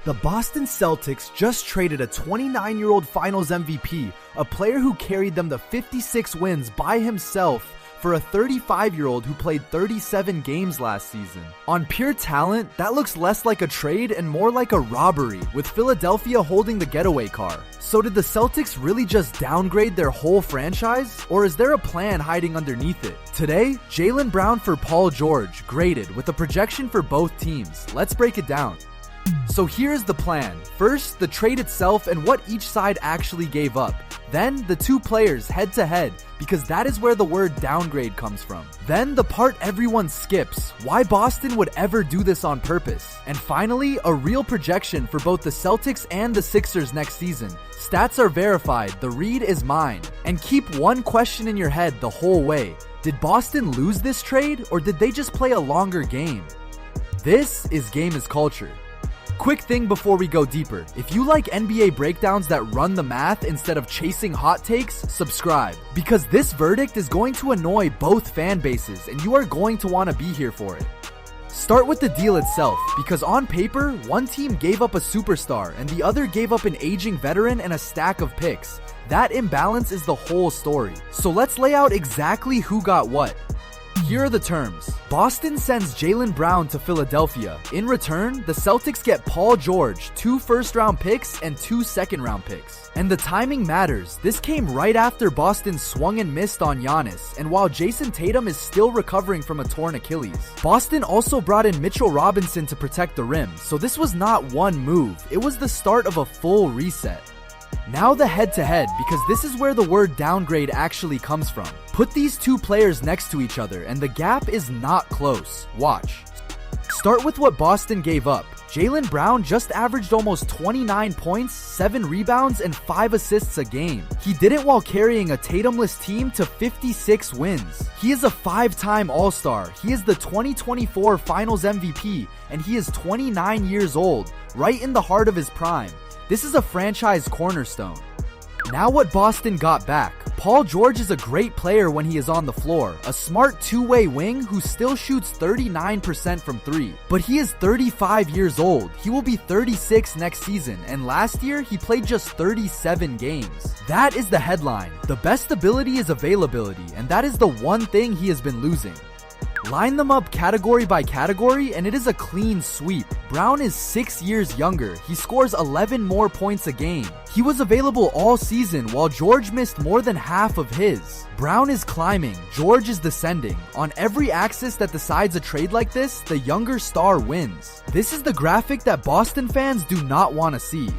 The Boston Celtics just traded a 29-year-old Finals MVP, a player who carried them to 56 wins by himself, for a 35-year-old who played 37 games last season. On pure talent, that looks less like a trade and more like a robbery, with Philadelphia holding the getaway car. So did the Celtics really just downgrade their whole franchise? Or is there a plan hiding underneath it? Today, Jaylen Brown for Paul George, graded, with a projection for both teams. Let's break it down. So here's the plan. First, the trade itself and what each side actually gave up. Then, the two players head to head, because that is where the word downgrade comes from. Then, the part everyone skips, why Boston would ever do this on purpose. And finally, a real projection for both the Celtics and the Sixers next season. Stats are verified, the read is mine. And keep one question in your head the whole way. Did Boston lose this trade, or did they just play a longer game? This is Game is Culture. Quick thing before we go deeper, if you like NBA breakdowns that run the math instead of chasing hot takes, subscribe, because this verdict is going to annoy both fan bases and you are going to want to be here for it. Start with the deal itself, because on paper, one team gave up a superstar and the other gave up an aging veteran and a stack of picks. That imbalance is the whole story. So let's lay out exactly who got what. Here are the terms. Boston sends Jaylen Brown to Philadelphia. In return, the Celtics get Paul George, 2 first-round picks and 2 second-round picks. And the timing matters. This came right after Boston swung and missed on Giannis, and while Jason Tatum is still recovering from a torn Achilles. Boston also brought in Mitchell Robinson to protect the rim, so this was not one move. It was the start of a full reset. Now the head-to-head, because this is where the word downgrade actually comes from. Put these two players next to each other, and the gap is not close. Watch. Start with what Boston gave up. Jaylen Brown just averaged almost 29 points, 7 rebounds, and 5 assists a game. He did it while carrying a Tatumless team to 56 wins. He is a 5-time All-Star. He is the 2024 Finals MVP, and he is 29 years old, right in the heart of his prime. This is a franchise cornerstone. Now what Boston got back. Paul George is a great player when he is on the floor, a smart two-way wing who still shoots 39% from 3. But he is 35 years old. He will be 36 next season, and last year he played just 37 games. That is the headline. The best ability is availability, and that is the one thing he has been losing. Line them up category by category and it is a clean sweep. Brown is 6 years younger. He scores 11 more points a game. He was available all season while George missed more than half of his. Brown is climbing, George is descending. On every axis that decides a trade like this, the younger star wins. This is the graphic that Boston fans do not want to see.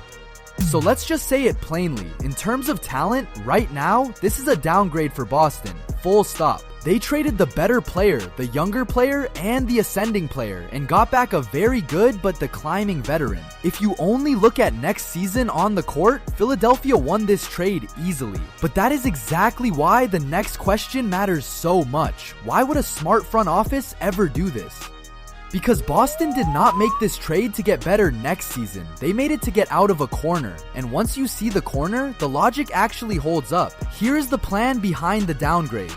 So let's just say it plainly. In terms of talent, right now, this is a downgrade for Boston. Full stop. They traded the better player, the younger player, and the ascending player, and got back a very good but declining veteran. If you only look at next season on the court, Philadelphia won this trade easily. But that is exactly why the next question matters so much. Why would a smart front office ever do this? Because Boston did not make this trade to get better next season. They made it to get out of a corner. And once you see the corner, the logic actually holds up. Here is the plan behind the downgrade.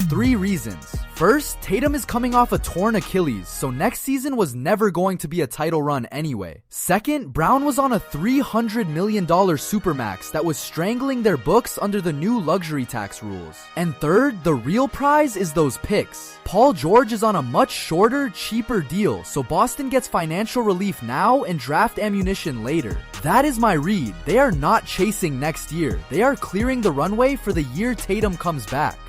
3 reasons. First, Tatum is coming off a torn Achilles, so next season was never going to be a title run anyway. Second, Brown was on a $300 million supermax that was strangling their books under the new luxury tax rules. And third, the real prize is those picks. Paul George is on a much shorter, cheaper deal, so Boston gets financial relief now and draft ammunition later. That is my read. They are not chasing next year. They are clearing the runway for the year Tatum comes back.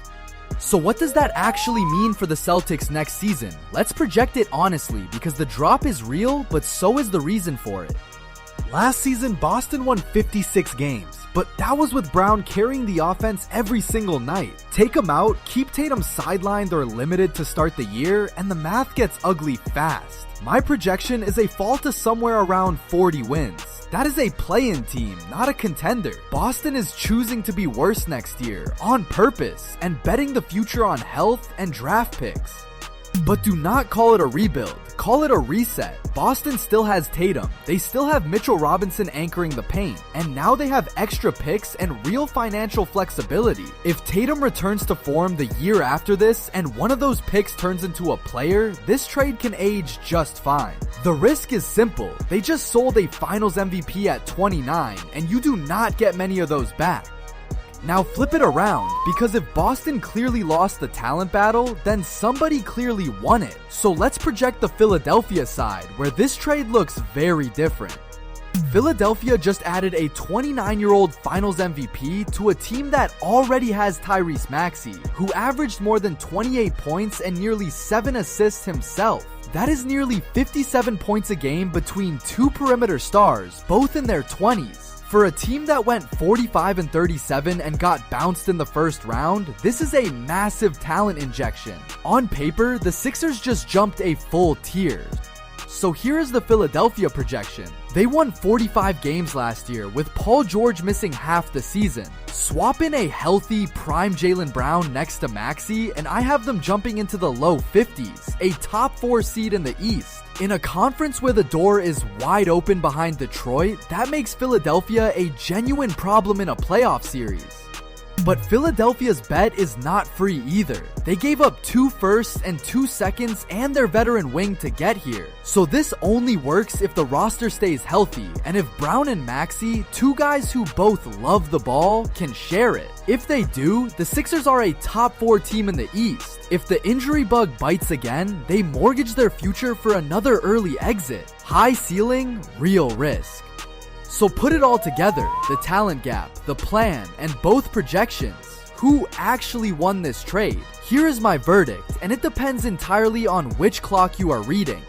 So what does that actually mean for the Celtics next season? Let's project it honestly, because the drop is real, but so is the reason for it. Last season, Boston won 56 games, but that was with Brown carrying the offense every single night. Take him out, keep Tatum sidelined or limited to start the year, and the math gets ugly fast. My projection is a fall to somewhere around 40 wins. That is a play-in team, not a contender. Boston is choosing to be worse next year, on purpose, and betting the future on health and draft picks. But do not call it a rebuild, call it a reset. Boston still has Tatum, they still have Mitchell Robinson anchoring the paint, and now they have extra picks and real financial flexibility. If Tatum returns to form the year after this and one of those picks turns into a player, this trade can age just fine. The risk is simple, they just sold a Finals MVP at 29, and you do not get many of those back. Now flip it around, because if Boston clearly lost the talent battle, then somebody clearly won it. So let's project the Philadelphia side, where this trade looks very different. Philadelphia just added a 29-year-old Finals MVP to a team that already has Tyrese Maxey, who averaged more than 28 points and nearly 7 assists himself. That is nearly 57 points a game between two perimeter stars, both in their 20s. For a team that went 45-37 and got bounced in the first round, this is a massive talent injection. On paper, the Sixers just jumped a full tier. So here is the Philadelphia projection. They won 45 games last year with Paul George missing half the season. Swap in a healthy prime Jaylen Brown next to Maxey and I have them jumping into the low 50s, a top 4 seed in the East. In a conference where the door is wide open behind Detroit, that makes Philadelphia a genuine problem in a playoff series. But Philadelphia's bet is not free either. They gave up 2 firsts and 2 seconds and their veteran wing to get here. So this only works if the roster stays healthy, and if Brown and Maxey, two guys who both love the ball, can share it. If they do, the Sixers are a top 4 team in the East. If the injury bug bites again, they mortgage their future for another early exit. High ceiling, real risk. So put it all together, the talent gap, the plan, and both projections. Who actually won this trade? Here is my verdict, and it depends entirely on which clock you are reading.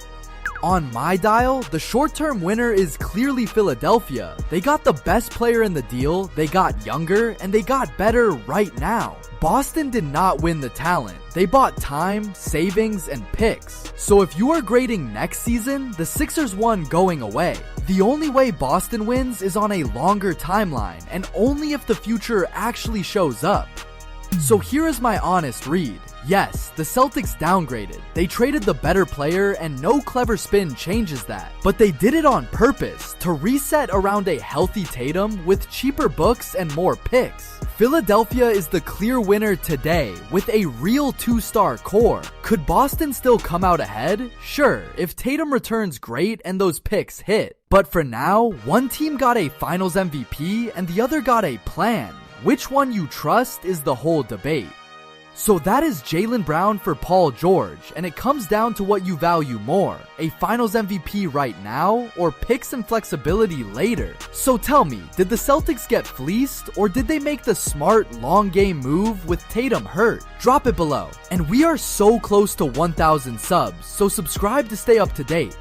On my dial, the short-term winner is clearly Philadelphia. They got the best player in the deal, they got younger, and they got better right now. Boston did not win the talent. They bought time, savings, and picks. So if you are grading next season, the Sixers won going away. The only way Boston wins is on a longer timeline, and only if the future actually shows up. So here is my honest read. Yes, the Celtics downgraded. They traded the better player and no clever spin changes that. But they did it on purpose, to reset around a healthy Tatum with cheaper books and more picks. Philadelphia is the clear winner today with a real 2-star core. Could Boston still come out ahead? Sure, if Tatum returns great and those picks hit. But for now, one team got a Finals MVP and the other got a plan. Which one you trust is the whole debate. So that is Jaylen Brown for Paul George, and it comes down to what you value more, a Finals MVP right now or picks and flexibility later. So tell me, did the Celtics get fleeced or did they make the smart long game move with Tatum hurt? Drop it below. And we are so close to 1,000 subs, so subscribe to stay up to date.